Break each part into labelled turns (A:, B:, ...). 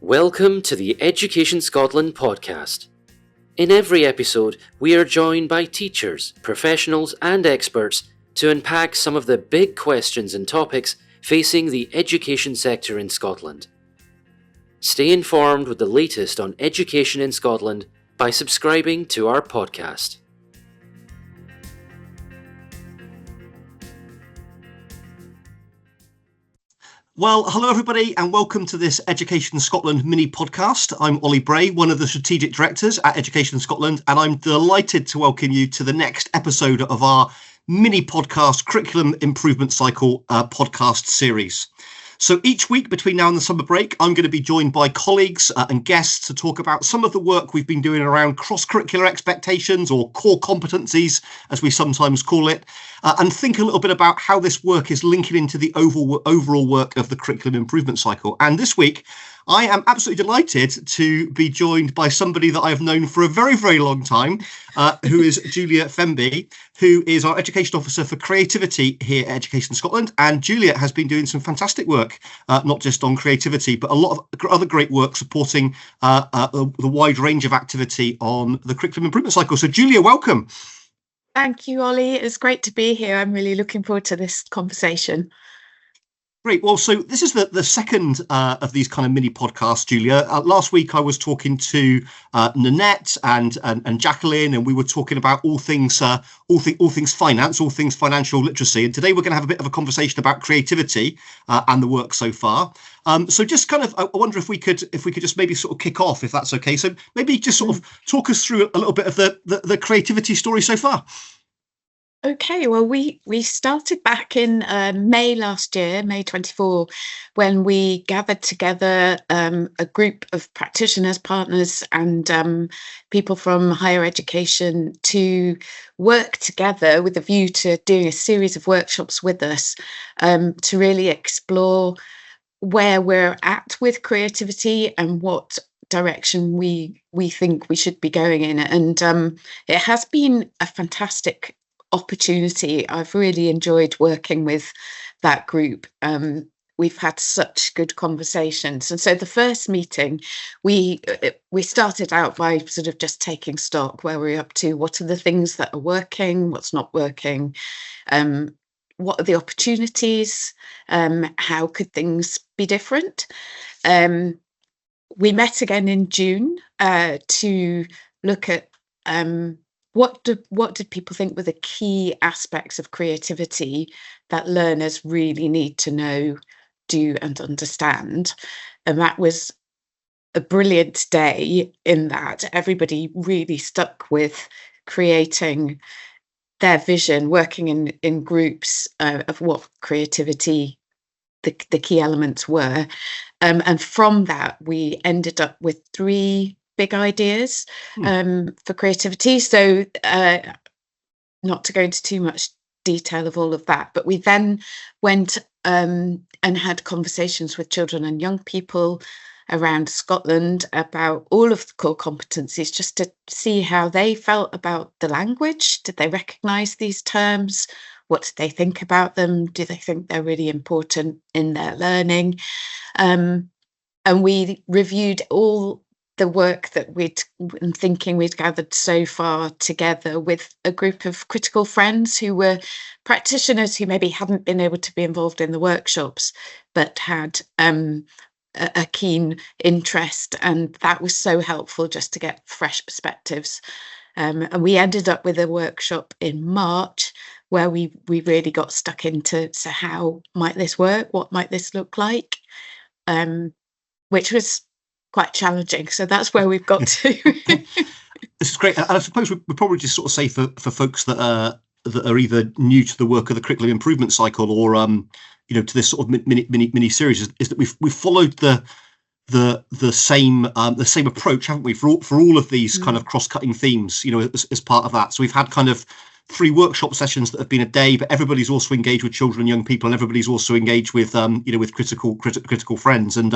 A: Welcome to the Education Scotland podcast. In every episode, we are joined by teachers, professionals and experts to unpack some of the big questions and topics facing the education sector in Scotland. Stay informed with the latest on education in Scotland by subscribing to our podcast.
B: Well, hello everybody and welcome to this Education Scotland mini podcast. I'm Ollie Bray, one of the strategic directors at Education Scotland, and I'm delighted to welcome you to the next episode of our mini podcast Curriculum Improvement Cycle podcast series. So each week between now and the summer break, I'm going to be joined by colleagues and guests to talk about some of the work we've been doing around cross-curricular expectations, or core competencies, as we sometimes call it, and think a little bit about how this work is linking into the overall work of the curriculum improvement cycle. And this week, I am absolutely delighted to be joined by somebody that I have known for a very, very long time, who is Julia Fenby, who is our Education Officer for Creativity here at Education Scotland. And Julia has been doing some fantastic work, not just on creativity, but a lot of other great work supporting the wide range of activity on the curriculum improvement cycle. So Julia, welcome.
C: Thank you, Ollie. It's great to be here. I'm really looking forward to this conversation.
B: Great. Well, so this is the second of these kind of mini podcasts, Julia. Last week I was talking to Nanette and Jacqueline, and we were talking about all things finance, all things financial literacy. And today we're going to have a bit of a conversation about creativity and the work so far. So just kind of, I wonder if we could just maybe sort of kick off, if that's okay. So maybe just sort of talk us through a little bit of the creativity story so far.
C: Okay, well, we started back in May last year, May 24, when we gathered together a group of practitioners, partners, and people from higher education to work together with a view to doing a series of workshops with us to really explore where we're at with creativity and what direction we think we should be going in. And it has been a fantastic opportunity. I've really enjoyed working with that group. We've had such good conversations. And so the first meeting, we started out by sort of just taking stock, where we're up to, what are the things that are working, what's not working, what are the opportunities, how could things be different. We met again in June to look at what did people think were the key aspects of creativity that learners really need to know, do and understand. And that was a brilliant day in that everybody really stuck with creating their vision, working in groups of what creativity, the key elements were. And from that, we ended up with 3 big ideas for creativity. So not to go into too much detail of all of that, but we then went and had conversations with children and young people around Scotland about all of the core competencies, just to see how they felt about the language. Did they recognise these terms? What did they think about them? Do they think they're really important in their learning? And we reviewed all the work that we'd gathered so far together with a group of critical friends who were practitioners who maybe hadn't been able to be involved in the workshops, but had a keen interest. And that was so helpful just to get fresh perspectives. And we ended up with a workshop in March where we really got stuck into, so how might this work? What might this look like? Which was quite challenging. So that's where we've got to.
B: This is great. And I suppose we probably just sort of say for folks that are either new to the work of the curriculum improvement cycle or to this sort of mini series is that we've followed the same approach, haven't we, for all of these kind of cross-cutting themes, as part of that. So we've had kind of 3 workshop sessions that have been a day, but everybody's also engaged with children and young people, and everybody's also engaged with with critical friends. And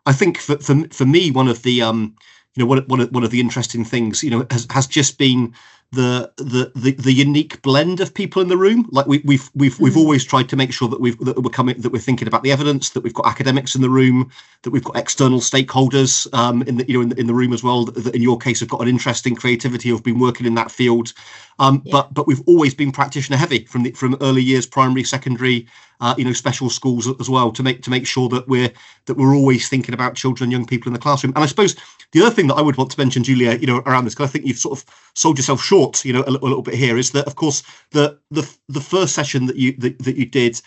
B: I think for me, one of the one of the interesting things has just been the unique blend of people in the room. Like we've always tried to make sure that we're thinking about the evidence, that we've got academics in the room, that we've got external stakeholders in the room as well, that in your case have got an interest in creativity, have been working in that field. But we've always been practitioner heavy from early years, primary, secondary, special schools as well, to make sure that we're always thinking about children and young people in the classroom. And I suppose the other thing that I would want to mention, Julia, around this, because I think you've sort of sold yourself short, a little bit here, is that of course the first session that you did,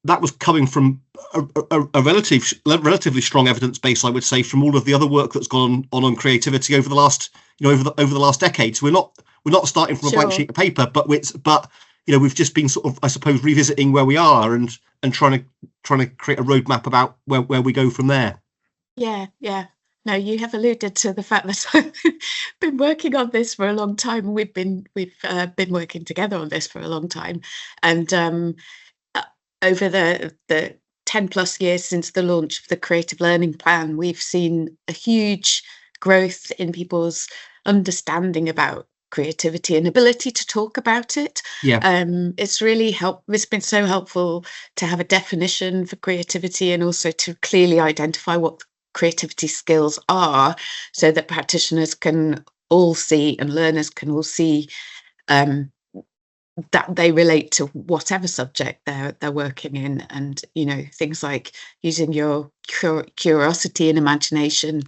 B: that was coming from a relatively strong evidence base, I would say, from all of the other work that's gone on creativity over the last over the last decade. So we're not starting from a blank sheet of paper, but we've just been sort of, I suppose, revisiting where we are and trying to create a roadmap about where we go from there.
C: Yeah. No, you have alluded to the fact that I've been working on this for a long time. We've been working together on this for a long time, and over the 10 plus years since the launch of the Creative Learning Plan, we've seen a huge growth in people's understanding about creativity and ability to talk about it.
B: Yeah.
C: It's been so helpful to have a definition for creativity, and also to clearly identify what creativity skills are, so that practitioners can all see and learners can all see that they relate to whatever subject they're working in. And things like using your curiosity and imagination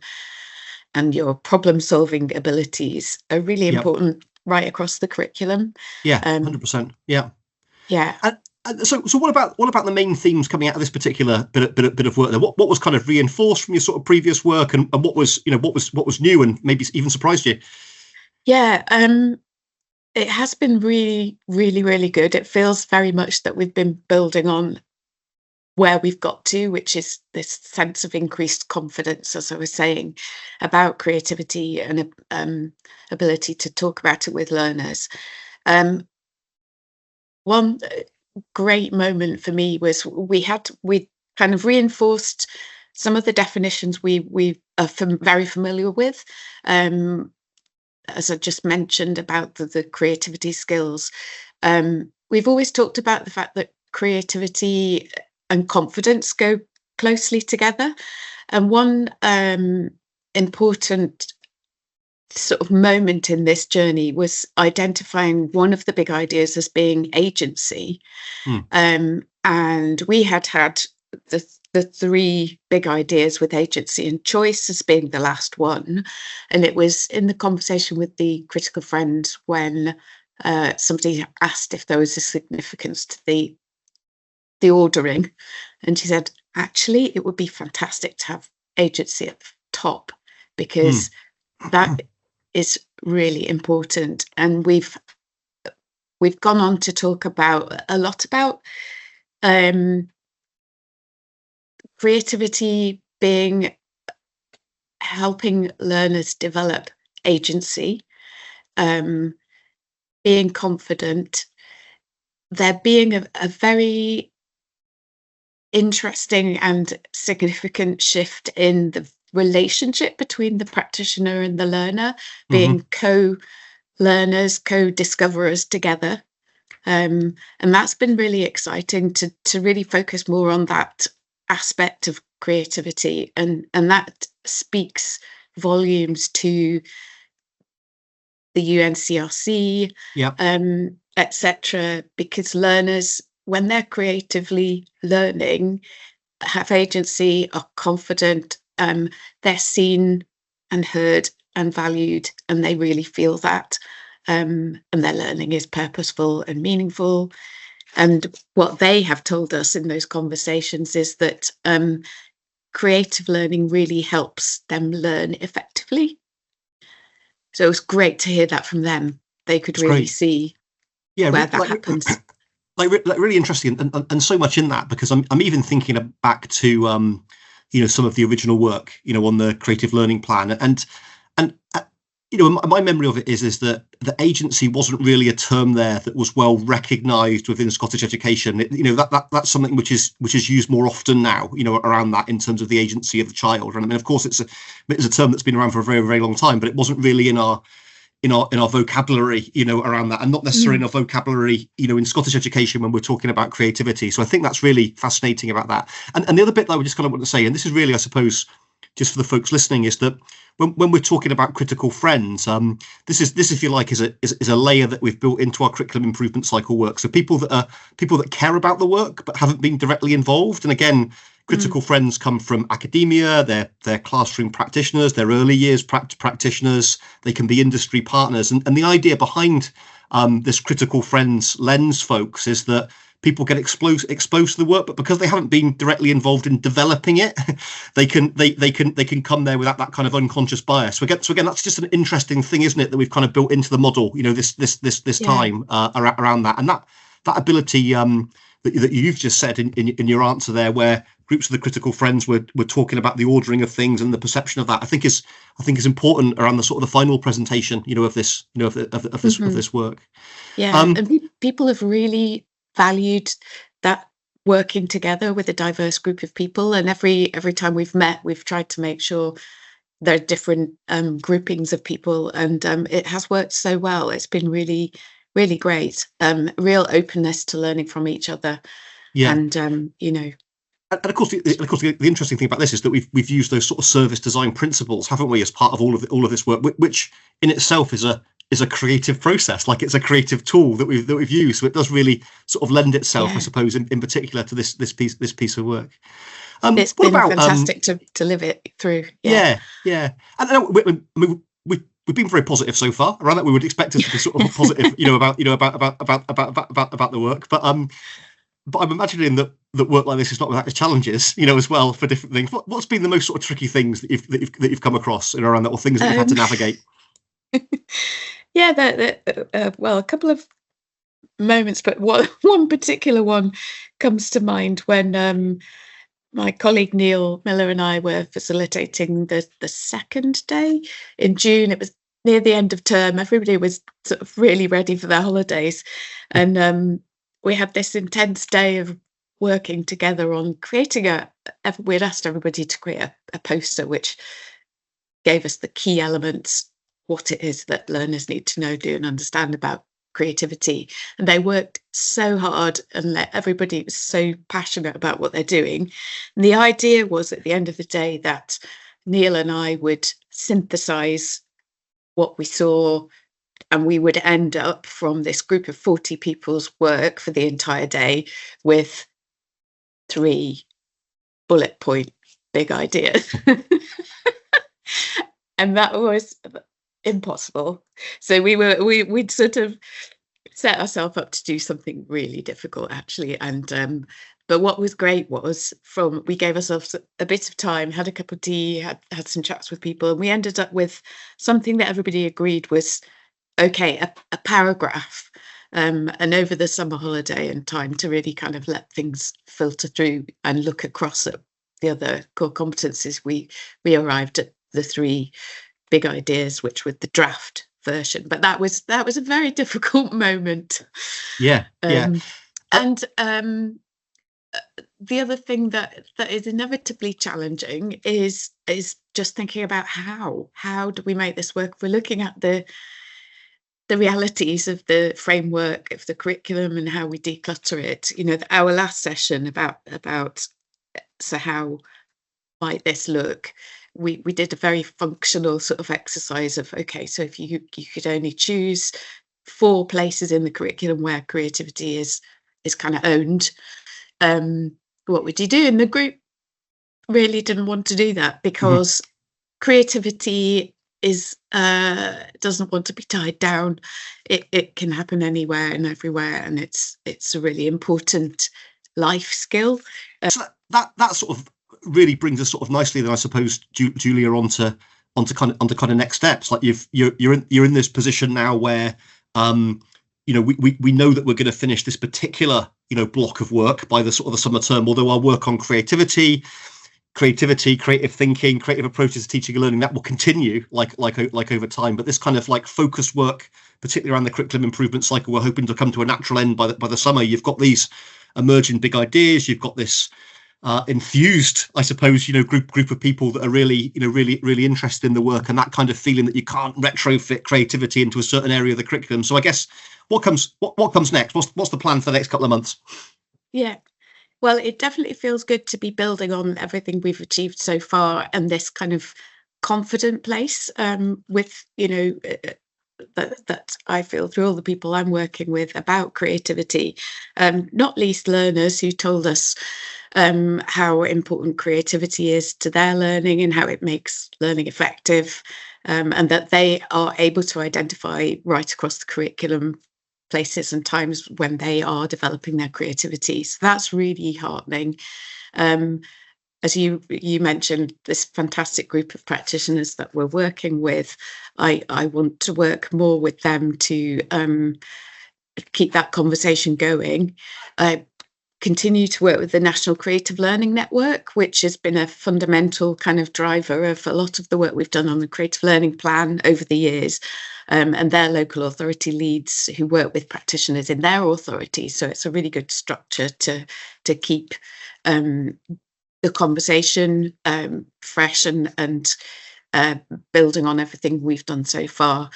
C: and your problem solving abilities are really important right across the curriculum.
B: 100%. Yeah. So what about the main themes coming out of this particular bit of work there? What was kind of reinforced from your sort of previous work, and what was new and maybe even surprised you?
C: It has been really, really, really good. It feels very much that we've been building on where we've got to, which is this sense of increased confidence, as I was saying, about creativity and ability to talk about it with learners. One great moment for me was we kind of reinforced some of the definitions we are very familiar with, as I just mentioned about the creativity skills. We've always talked about the fact that creativity and confidence go closely together, and one important sort of moment in this journey was identifying one of the big ideas as being agency. And we had the three big ideas, with agency and choice as being the last one. And it was in the conversation with the critical friend when somebody asked if there was a significance to the ordering, and she said, actually, it would be fantastic to have agency at the top, because that is really important. And we've gone on to talk a lot about creativity being helping learners develop agency, being confident, there being a very interesting and significant shift in the relationship between the practitioner and the learner, being co-learners, co-discoverers together. And that's been really exciting to really focus more on that aspect of creativity, and that speaks volumes to the UNCRC, etc., because learners, when they're creatively learning, have agency, are confident, they're seen and heard and valued, and they really feel that, and their learning is purposeful and meaningful. And what they have told us in those conversations is that creative learning really helps them learn effectively. So it was great to hear that from them. They could really see where that happens.
B: Like really interesting, and so much in that, because I'm even thinking back to some of the original work on the creative learning plan, and my memory of it is that the agency wasn't really a term there that was well recognised within Scottish education. That's something which is used more often now, around that, in terms of the agency of the child. And I mean, of course, it's a term that's been around for a very, very long time, but it wasn't really in our in our vocabulary, around that, and not necessarily in our vocabulary, in Scottish education when we're talking about creativity. So I think that's really fascinating about that. And the other bit that I would just kind of want to say, and this is really, I suppose, just for the folks listening, is that when we're talking about critical friends, this if you like, is a layer that we've built into our curriculum improvement cycle work. So people that care about the work but haven't been directly involved. And again, critical friends come from academia, they're classroom practitioners, they're early years practitioners, they can be industry partners. And the idea behind this critical friends lens, folks, is that people get exposed to the work, but because they haven't been directly involved in developing it, they can come there without that kind of unconscious bias. So again, that's just an interesting thing, isn't it, that we've kind of built into the model, this time around that, and that ability that you've just said in your answer there, where groups of the critical friends were talking about the ordering of things and the perception of that, I think is important around the sort of the final presentation, of this, of this work.
C: Yeah, and people have really valued that, working together with a diverse group of people. And every time we've met, we've tried to make sure there are different groupings of people, and it has worked so well. It's been really, really great. Real openness to learning from each other. Yeah, and And of course, the interesting thing about this is that we've used those sort of service design principles, haven't we, as part of all of this work, which in itself is a creative process. Like, it's a creative tool that we've used, so it does really sort of lend itself, I suppose, in particular to this piece of work. It's been fantastic to live it through. Yeah.
B: And we've been very positive so far around that. We would expect us to be sort of positive, about the work, but I'm imagining that work like this is not without its challenges, as well, for different things. What's been the most sort of tricky things that you've come across around that, or things that you've had to navigate?
C: Yeah, well, a couple of moments, but one particular one comes to mind when my colleague Neil Miller and I were facilitating the second day in June. It was near the end of term. Everybody was sort of really ready for their holidays, and we had this intense day of working together on creating we'd asked everybody to create a poster which gave us the key elements, what it is that learners need to know, do, and understand about creativity. And they worked so hard, and everybody was so passionate about what they're doing. And the idea was, at the end of the day, that Neil and I would synthesize what we saw, and we would end up, from this group of 40 people's work for the entire day, with 3 bullet point big ideas. And that was impossible. So we'd sort of set ourselves up to do something really difficult, actually. And but what was great was, we gave ourselves a bit of time, had a cup of tea, had some chats with people, and we ended up with something that everybody agreed was okay, a paragraph. And over the summer holiday and time to really kind of let things filter through and look across at the other core competencies, we arrived at the 3 big ideas, which were the draft version. But that was a very difficult moment.
B: Yeah.
C: And the other thing that is inevitably challenging is just thinking about how do we make this work. We're looking at the realities of the framework of the curriculum and how we declutter it. Our last session about so how might this look, we did a very functional sort of exercise of, okay, so if you could only choose 4 places in the curriculum where creativity is kind of owned, what would you do? And the group really didn't want to do that, because creativity doesn't want to be tied down. It can happen anywhere and everywhere, and it's a really important life skill.
B: So that sort of really brings us sort of nicely then, I suppose, Julia, onto kind of next steps. Like, you're in this position now where we know that we're going to finish this particular block of work by the sort of the summer term, although our work on creativity, creative thinking, creative approaches to teaching and learning, that will continue like over time. But this kind of like focused work, particularly around the curriculum improvement cycle, we're hoping to come to a natural end by the summer. You've got these emerging big ideas. You've got this enthused, I suppose, group of people that are really, really interested in the work, and that kind of feeling that you can't retrofit creativity into a certain area of the curriculum. So I guess what comes next? What's the plan for the next couple of months?
C: Yeah. Well, it definitely feels good to be building on everything we've achieved so far, and this kind of confident place with, that I feel through all the people I'm working with about creativity, not least learners who told us how important creativity is to their learning and how it makes learning effective, and that they are able to identify right across the curriculum places and times when they are developing their creativity. So that's really heartening. As you mentioned, this fantastic group of practitioners that we're working with, I want to work more with them to keep that conversation going. I continue to work with the National Creative Learning Network, which has been a fundamental kind of driver of a lot of the work we've done on the Creative Learning Plan over the years, and their local authority leads who work with practitioners in their authority. So it's a really good structure to keep the conversation fresh and building on everything we've done so far.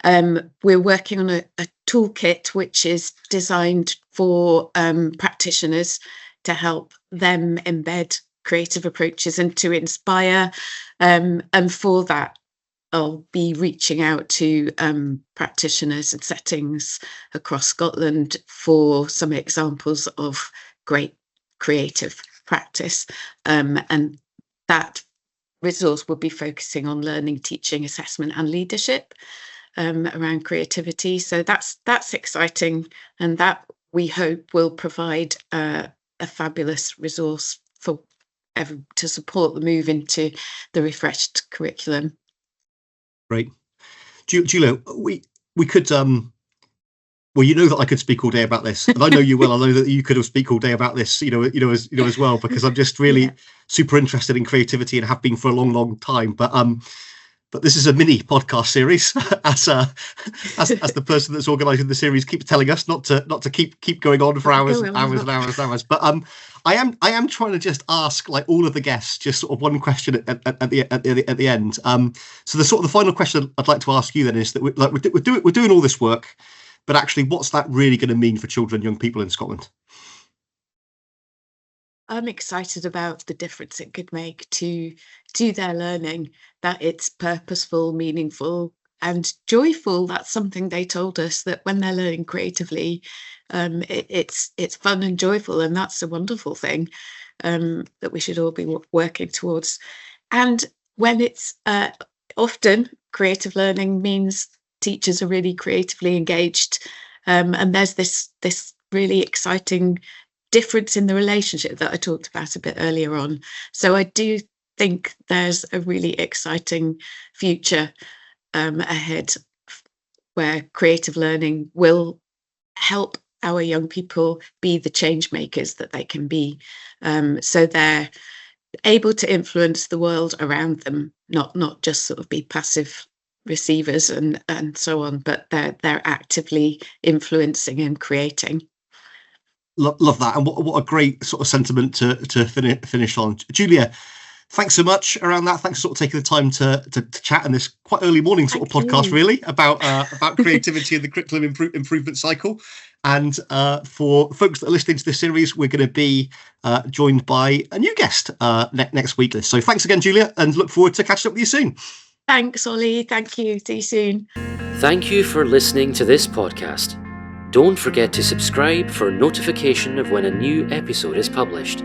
C: We're working on a toolkit which is designed for practitioners to help them embed creative approaches and to inspire. And for that, I'll be reaching out to practitioners and settings across Scotland for some examples of great creative practice. And that resource will be focusing on learning, teaching, assessment and leadership around creativity. So that's exciting, and that we hope will provide a fabulous resource to support the move into the refreshed curriculum.
B: Great. Julia, we could well, you know that I could speak all day about this, and I know you will. I know that you could have speak all day about this, as well, because I'm just really super interested in creativity and have been for a long time. But this is a mini podcast series, as the person that's organising the series keeps telling us not to keep going on for hours and hours. But I am trying to just ask, like, all of the guests just sort of one question at the end. So the final question I'd like to ask you then is that we're doing all this work, but actually, what's that really going to mean for children and young people in Scotland?
C: I'm excited about the difference it could make to their learning, that it's purposeful, meaningful and joyful. That's something they told us, that when they're learning creatively, it's fun and joyful, and that's a wonderful thing that we should all be working towards. And when it's often creative learning means teachers are really creatively engaged, and there's this really exciting difference in the relationship that I talked about a bit earlier on. So I do think there's a really exciting future ahead where creative learning will help our young people be the change makers that they can be, so they're able to influence the world around them, not just sort of be passive receivers and so on, but they're actively influencing and creating.
B: Love that, and what a great sort of sentiment to finish on. Julia, thanks so much around that. Thanks for sort of taking the time to chat in this quite early morning sort of podcast, really, about creativity and the curriculum improvement cycle. And for folks that are listening to this series, we're going to be joined by a new guest next week. So thanks again, Julia, and look forward to catching up with you soon.
C: Thanks, Ollie. Thank you. See you soon.
A: Thank you for listening to this podcast. Don't forget to subscribe for notification of when a new episode is published.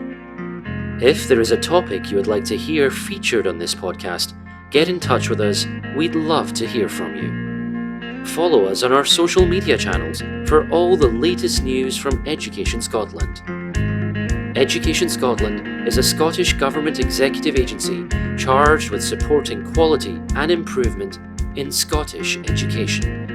A: If there is a topic you would like to hear featured on this podcast, get in touch with us. We'd love to hear from you. Follow us on our social media channels for all the latest news from Education Scotland. Education Scotland is a Scottish Government executive agency charged with supporting quality and improvement in Scottish education.